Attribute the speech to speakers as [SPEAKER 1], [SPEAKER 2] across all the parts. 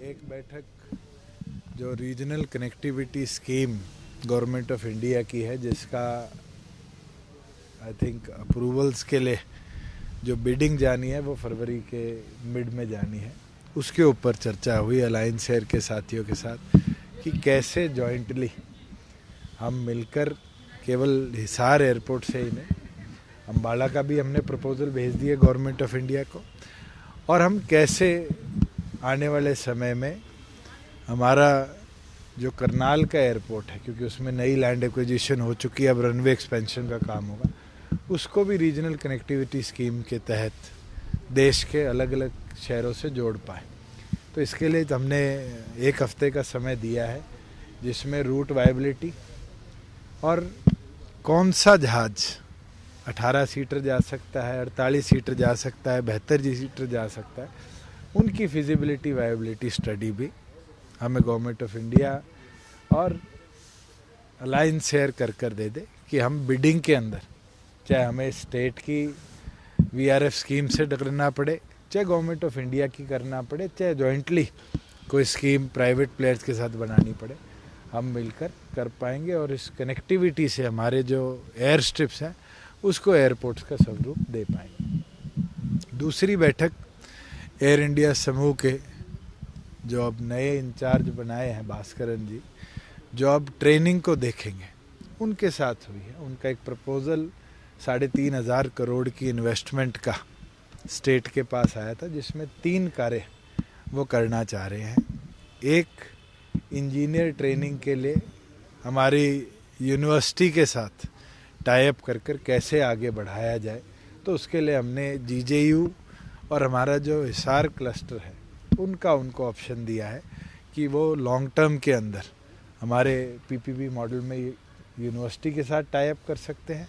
[SPEAKER 1] एक बैठक जो regional connectivity scheme government of India की है, जिसका आई थिंक अप्रूवल्स के लिए जो बिडिंग जानी है वो फरवरी के मिड में जानी है, उसके ऊपर चर्चा हुई अलायंस एयर के साथियों के साथ कि कैसे जॉइंटली हम मिलकर केवल हिसार एयरपोर्ट से ही नहीं, अम्बाला का भी हमने प्रपोजल भेज दिया गवर्नमेंट ऑफ इंडिया को, और हम कैसे आने वाले समय में हमारा जो करनाल का एयरपोर्ट है, क्योंकि उसमें नई लैंड एक्विजिशन हो चुकी है, अब रनवे एक्सपेंशन का काम होगा, उसको भी रीजनल कनेक्टिविटी स्कीम के तहत देश के अलग अलग शहरों से जोड़ पाए। तो इसके लिए हमने एक हफ्ते का समय दिया है, जिसमें रूट वायबिलिटी और कौन सा जहाज 18 सीटर जा सकता है, 48 सीटर जा सकता है, 72 सीटर जा सकता है, उनकी फिजिबिलिटी वायबिलिटी स्टडी भी हमें गवर्नमेंट ऑफ इंडिया और अलायंस एयर कर दे दे कि हम बिडिंग के अंदर, चाहे हमें स्टेट की वीआरएफ स्कीम से करना पड़े, चाहे गवर्नमेंट ऑफ इंडिया की करना पड़े, चाहे जॉइंटली कोई स्कीम प्राइवेट प्लेयर्स के साथ बनानी पड़े, हम मिलकर कर पाएंगे और इस कनेक्टिविटी से हमारे जो एयर स्ट्रिप्स हैं उसको एयरपोर्ट्स का स्वरूप दे पाएंगे। दूसरी बैठक एयर इंडिया समूह के जो अब नए इंचार्ज बनाए हैं भास्करन जी, जो अब ट्रेनिंग को देखेंगे, उनके साथ हुई है। उनका एक प्रपोजल 3,500 करोड़ की इन्वेस्टमेंट का स्टेट के पास आया था, जिसमें 3 कार्य वो करना चाह रहे हैं। एक, इंजीनियर ट्रेनिंग के लिए हमारी यूनिवर्सिटी के साथ टाई अप कर कैसे आगे बढ़ाया जाए, तो उसके लिए हमने जीजेयू और हमारा जो हिसार क्लस्टर है उनको ऑप्शन दिया है कि वो लॉन्ग टर्म के अंदर हमारे पीपीपी मॉडल में यूनिवर्सिटी के साथ टाई अप कर सकते हैं,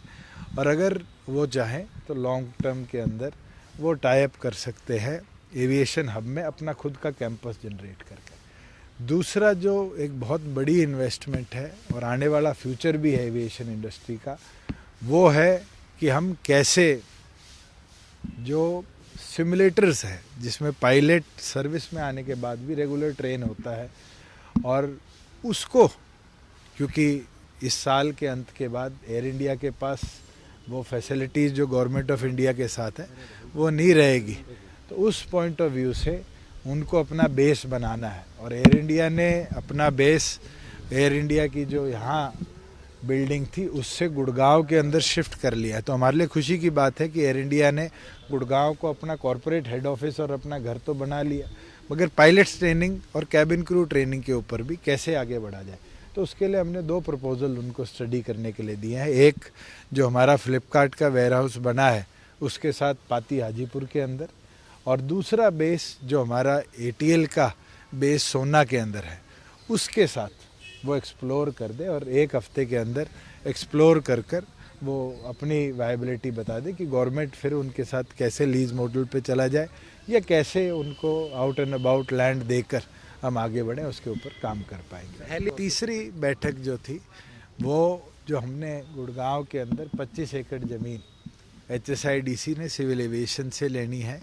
[SPEAKER 1] और अगर वो चाहें तो लॉन्ग टर्म के अंदर वो टाई अप कर सकते हैं एविएशन हब में अपना खुद का कैंपस जनरेट करके। दूसरा जो एक बहुत बड़ी इन्वेस्टमेंट है और आने वाला फ्यूचर भी है एविएशन इंडस्ट्री का, वो है कि हम कैसे जो सिमुलेटर्स है, जिसमें पायलट सर्विस में आने के बाद भी रेगुलर ट्रेन होता है, और उसको, क्योंकि इस साल के अंत के बाद एयर इंडिया के पास वो फैसिलिटीज़ जो गवर्नमेंट ऑफ इंडिया के साथ है वो नहीं रहेगी, तो उस पॉइंट ऑफ व्यू से उनको अपना बेस बनाना है। और एयर इंडिया ने अपना बेस एयर इंडिया की जो यहाँ बिल्डिंग थी उससे गुड़गांव के अंदर शिफ्ट कर लिया है। तो हमारे लिए खुशी की बात है कि एयर इंडिया ने गुड़गांव को अपना कॉरपोरेट हेड ऑफिस और अपना घर तो बना लिया, मगर पायलट्स ट्रेनिंग और कैबिन क्रू ट्रेनिंग के ऊपर भी कैसे आगे बढ़ा जाए, तो उसके लिए हमने 2 प्रपोजल उनको स्टडी करने के लिए दिए हैं। एक, जो हमारा फ्लिपकार्ट का वेयर हाउस बना है उसके साथ पाती हाजीपुर के अंदर, और दूसरा बेस जो हमारा एटीएल का बेस सोना के अंदर है उसके साथ वो एक्सप्लोर कर दे, और एक हफ्ते के अंदर एक्सप्लोर कर वो अपनी वायबिलिटी बता दे कि गवर्नमेंट फिर उनके साथ कैसे लीज मॉडल पे चला जाए, या कैसे उनको आउट एंड अबाउट लैंड देकर हम आगे बढ़ें, उसके ऊपर काम कर पाएंगे। तीसरी बैठक जो थी वो जो हमने गुड़गांव के अंदर 25 एकड़ ज़मीन HSIDC ने सिविल एविएशन से लेनी है,